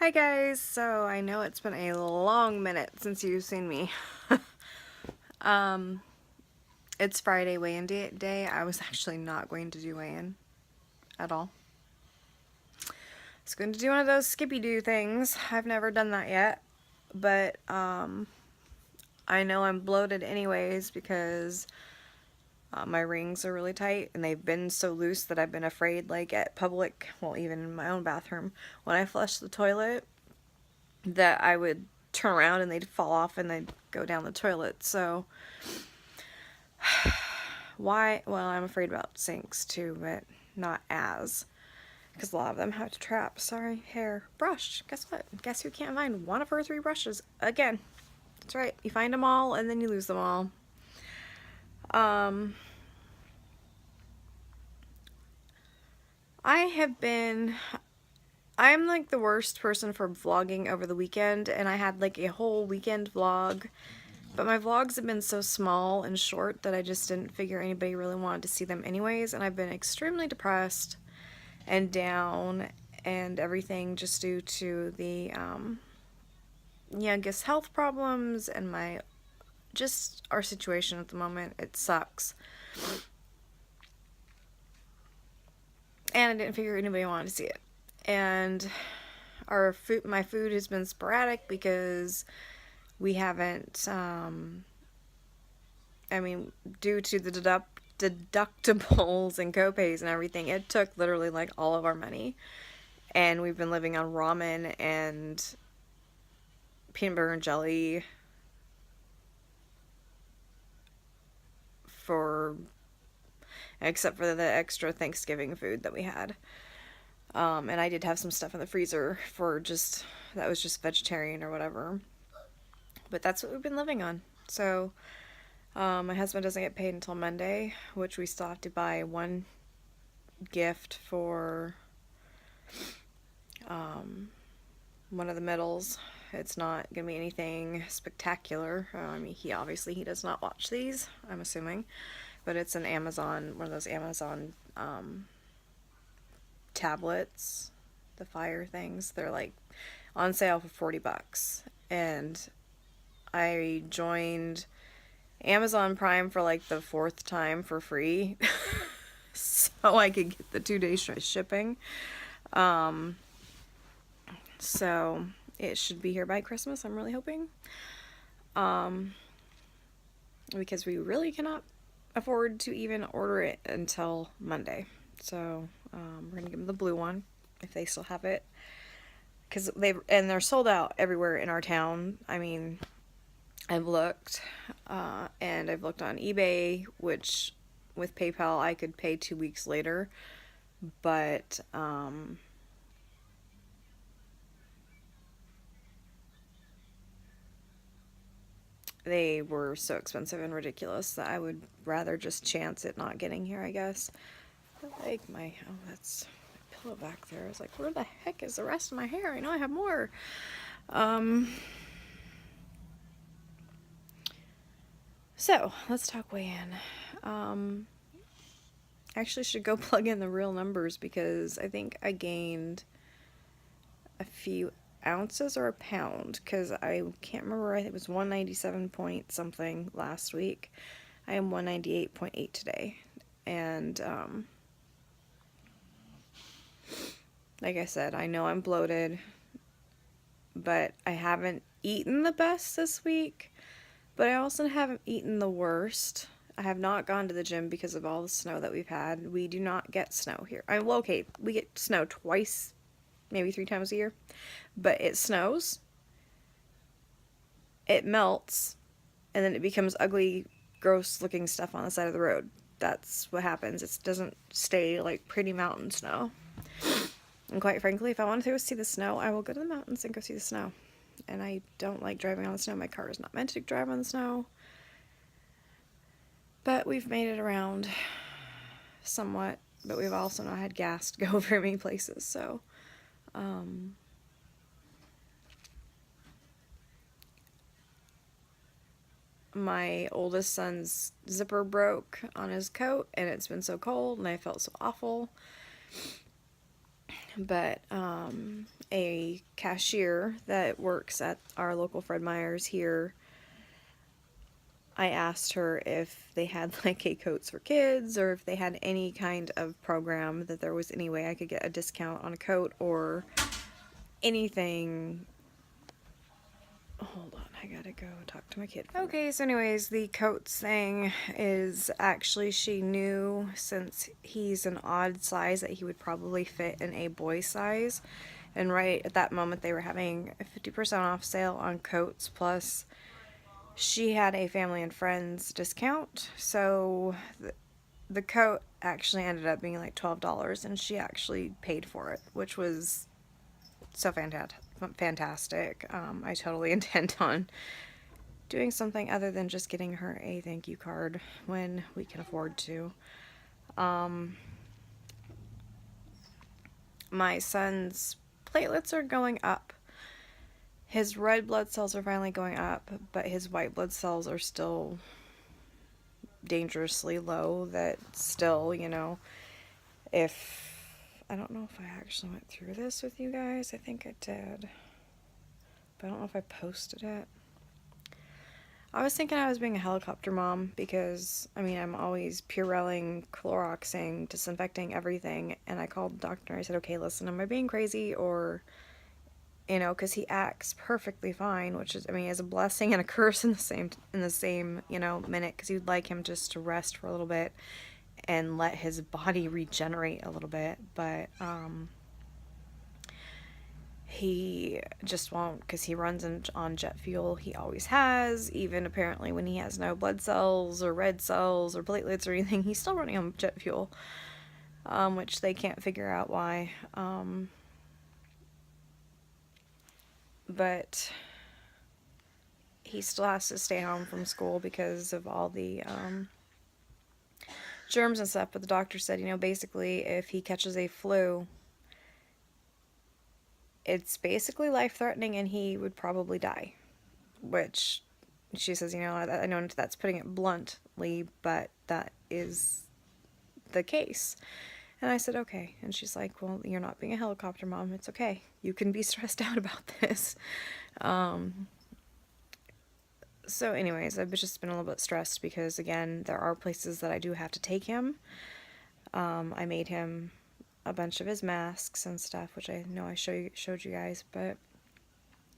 Hi guys, so I know it's been a long minute since you've seen me. um, it's Friday weigh-in day. I was actually not going to do weigh-in at all. I was going to do one of those Skippy-Doo things. I've never done that yet, but I know I'm bloated anyways because my rings are really tight and they've been so loose that I've been afraid, like at public, well, even in my own bathroom, when I flush the toilet, that I would turn around and they'd fall off and they'd go down the toilet. So why? Well, I'm afraid about sinks too, but not as, because a lot of them have to trap. Sorry, hair brush. Guess what? Guess who can't find one of her 3 brushes again? That's right. You find them all and then you lose them all. I'm like the worst person for vlogging over the weekend, and I had like a whole weekend vlog, but my vlogs have been so small and short that I just didn't figure anybody really wanted to see them anyways, and I've been extremely depressed and down and everything just due to the I guess health problems and just our situation at the moment. It sucks. And I didn't figure anybody wanted to see it. And my food has been sporadic because we haven't, due to the deductibles and copays and everything, it took literally like all of our money. And we've been living on ramen and peanut butter and jelly except for the extra Thanksgiving food that we had. And I did have some stuff in the freezer that was just vegetarian or whatever. But that's what we've been living on. So, my husband doesn't get paid until Monday, which we still have to buy one gift for one of the middles. It's not going to be anything spectacular. He does not watch these, I'm assuming. But it's one of those Amazon tablets, the Fire things. They're like on sale for $40. And I joined Amazon Prime for like the 4th time for free. So I could get the 2-day shipping. So it should be here by Christmas, I'm really hoping. Because we really cannot afford to even order it until Monday. So we're going to give them the blue one if they still have it. Because they're sold out everywhere in our town. I mean, I've looked, and I've looked on eBay, which with PayPal I could pay 2 weeks later, but they were so expensive and ridiculous that I would rather just chance it not getting here, I guess. Like that's my pillow back there. I was like, where the heck is the rest of my hair? I know I have more. So let's talk weigh-in. I actually should go plug in the real numbers because I think I gained a few ounces or a pound, because I can't remember. I think it was 197 point something last week. I am 198.8 today, and like I said, I know I'm bloated, but I haven't eaten the best this week, but I also haven't eaten the worst. I have not gone to the gym because of all the snow that we've had. We do not get snow here. Okay, we get snow twice, maybe 3 times a year, but it snows, it melts, and then it becomes ugly, gross looking stuff on the side of the road. That's what happens. It doesn't stay like pretty mountain snow. And quite frankly, if I want to go see the snow, I will go to the mountains and go see the snow. And I don't like driving on the snow. My car is not meant to drive on the snow. But we've made it around somewhat. But we've also not had gas to go very many places. So, my oldest son's zipper broke on his coat, and it's been so cold, and I felt so awful. But a cashier that works at our local Fred Meyer's here, I asked her if they had like a Coats for Kids, or if they had any kind of program that there was any way I could get a discount on a coat or anything. Hold on, I gotta go talk to my kid. Okay, so anyways, the Coats thing is actually, she knew since he's an odd size that he would probably fit in a boy size. And right at that moment they were having a 50% off sale on Coats, plus she had a family and friends discount. So the coat actually ended up being like $12, and she actually paid for it, which was so fantastic. I totally intend on doing something other than just getting her a thank you card when we can afford to. My son's platelets are going up. His red blood cells are finally going up, but his white blood cells are still dangerously low. That still, you know, if... I don't know if I actually went through this with you guys. I think I did. But I don't know if I posted it. I was thinking I was being a helicopter mom because, I mean, I'm always Purelling, Cloroxing, disinfecting everything. And I called the doctor and I said, okay, listen, am I being crazy? Or, you know, because he acts perfectly fine, which is, I mean, is a blessing and a curse in the same, you know, minute, because you'd like him just to rest for a little bit and let his body regenerate a little bit, but he just won't, because he runs on jet fuel. He always has, even apparently when he has no blood cells or red cells or platelets or anything, he's still running on jet fuel, which they can't figure out why. But he still has to stay home from school because of all the germs and stuff. But the doctor said, you know, basically if he catches a flu, it's basically life-threatening and he would probably die. Which she says, you know, I know that's putting it bluntly, but that is the case. And I said, okay. And she's like, well, you're not being a helicopter mom. It's okay. You can be stressed out about this. So anyways, I've just been a little bit stressed because, again, there are places that I do have to take him. I made him a bunch of his masks and stuff, which I know I showed you guys, but,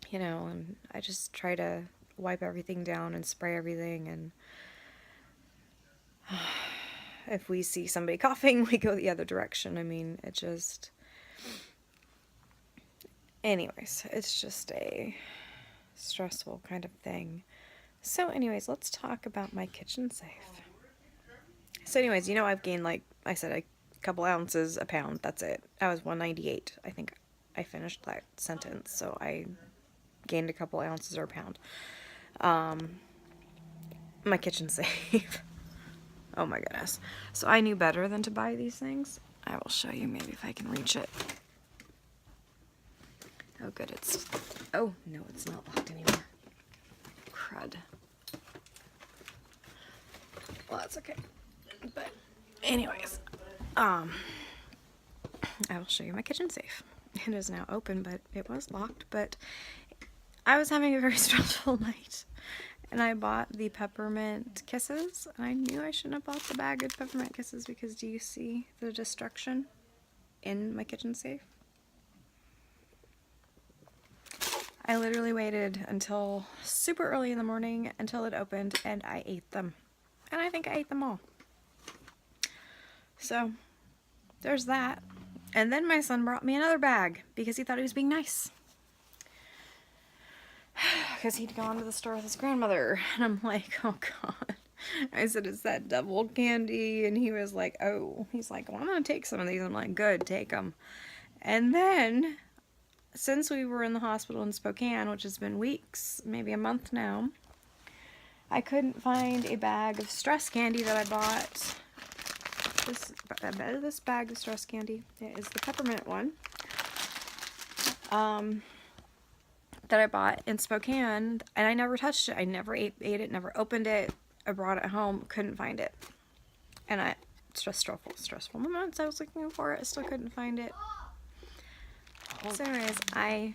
you know, and I just try to wipe everything down and spray everything, and if we see somebody coughing, we go the other direction. I mean, it just... Anyways, it's just a stressful kind of thing. So anyways, let's talk about my kitchen safe. So anyways, you know, I've gained, like I said, a couple ounces a pound. That's it. I was 198. I think I finished that sentence. So I gained a couple ounces or a pound. My kitchen safe. Oh my goodness. So I knew better than to buy these things. I will show you maybe if I can reach it. Oh good, it's... Oh, no, it's not locked anymore. Crud. Well, that's okay. But anyways, I will show you my kitchen safe. It is now open, but it was locked. But I was having a very stressful night, and I bought the peppermint kisses. And I knew I shouldn't have bought the bag of peppermint kisses because do you see the destruction in my kitchen safe? I literally waited until super early in the morning until it opened, and I ate them. And I think I ate them all. So, there's that. And then my son brought me another bag because he thought he was being nice. Because he'd gone to the store with his grandmother. And I'm like, oh God. I said, it's that double candy. And he was like, oh. He's like, well, I'm going to take some of these. I'm like, good, take them. And then, since we were in the hospital in Spokane, which has been weeks, maybe a month now, I couldn't find a bag of stress candy that I bought. This bag of stress candy, it is the peppermint one, that I bought in Spokane, and I never touched it. I never ate it, never opened it. I brought it home, couldn't find it. And stressful moments, I was looking for it, I still couldn't find it. So anyways, I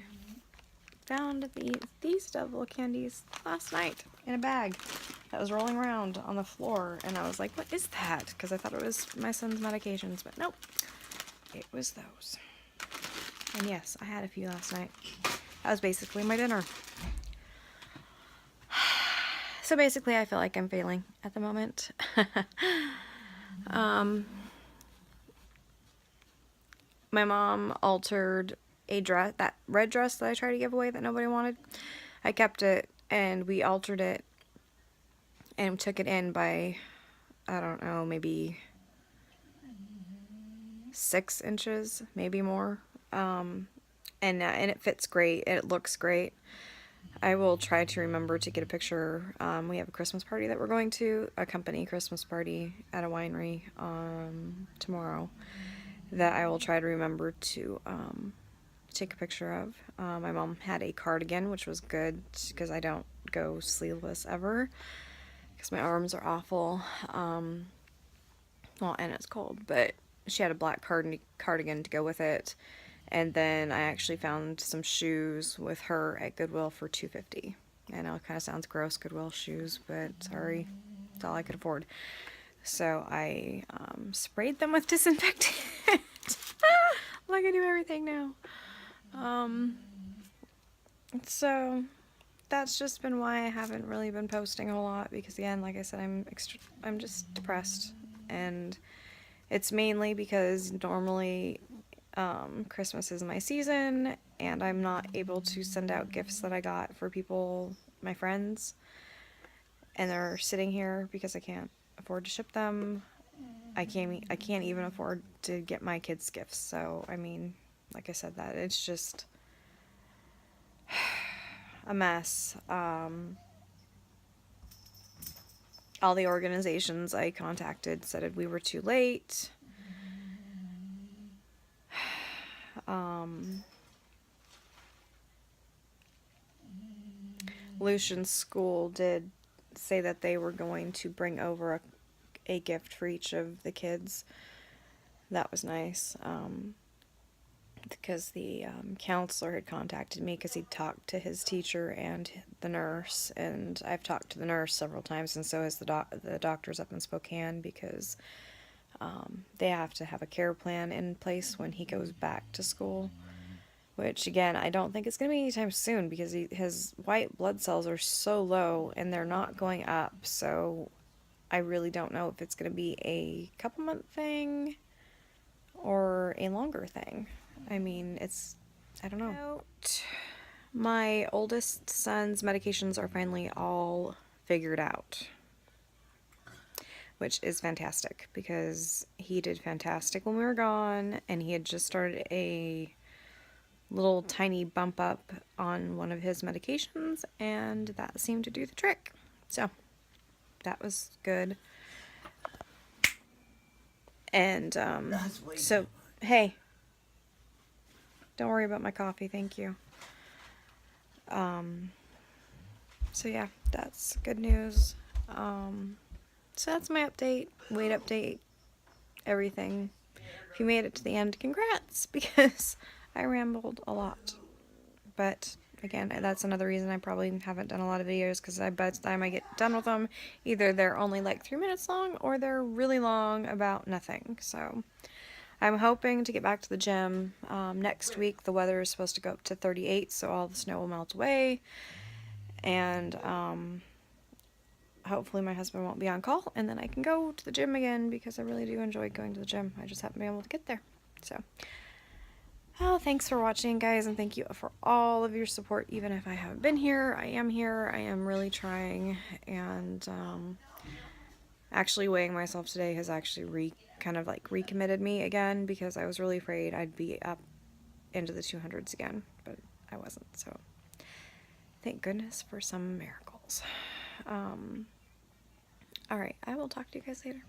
found these devil candies last night in a bag that was rolling around on the floor, and I was like, what is that? Because I thought it was my son's medications, but nope, it was those. And yes, I had a few last night. That was basically my dinner. So basically, I feel like I'm failing at the moment. My mom altered a dress, that red dress that I tried to give away that nobody wanted. I kept it, and we altered it and took it in by, I don't know, maybe 6 inches, maybe more. And it fits great. It looks great. I will try to remember to get a picture. We have a Christmas party that we're going to, a company Christmas party at a winery tomorrow, that I will try to remember to take a picture of. My mom had a cardigan, which was good because I don't go sleeveless ever because my arms are awful. Well, and it's cold, but she had a black cardigan to go with it. And then I actually found some shoes with her at Goodwill for $2.50. I know it kind of sounds gross, Goodwill shoes, but sorry, it's all I could afford. So I sprayed them with disinfectant. Like I do everything now. So that's just been why I haven't really been posting a whole lot, because again, like I said, I'm just depressed, and it's mainly because normally Christmas is my season, and I'm not able to send out gifts that I got for people, my friends, and they're sitting here because I can't afford to ship them. I can't even afford to get my kids gifts. So I mean, like I said, that it's just a mess. All the organizations I contacted said we were too late. Lucian's school did say that they were going to bring over a gift for each of the kids. That was nice. Because the counselor had contacted me because he talked to his teacher and the nurse, and I've talked to the nurse several times, and so has the doctors up in Spokane, because they have to have a care plan in place when he goes back to school, which again, I don't think it's going to be anytime soon, because his white blood cells are so low and they're not going up, so I really don't know if it's going to be a couple month thing or a longer thing. I mean, I don't know. My oldest son's medications are finally all figured out, which is fantastic, because he did fantastic when we were gone, and he had just started a little tiny bump up on one of his medications, and that seemed to do the trick. So that was good. And so hey, don't worry about my coffee, thank you. So yeah, that's good news. So that's my update, weight update, everything. If you made it to the end, congrats, because I rambled a lot. But again, that's another reason I probably haven't done a lot of videos, because by the time I get done with them, either they're only like 3 minutes long, or they're really long about nothing. So I'm hoping to get back to the gym next week. The weather is supposed to go up to 38, so all the snow will melt away, and hopefully my husband won't be on call, and then I can go to the gym again, because I really do enjoy going to the gym. I just haven't been able to get there. So, oh, thanks for watching, guys, and thank you for all of your support. Even if I haven't been here, I am here. I am really trying, and actually weighing myself today has actually kind of like recommitted me again, because I was really afraid I'd be up into the 200s again, but I wasn't. So, thank goodness for some miracles. Alright, I will talk to you guys later.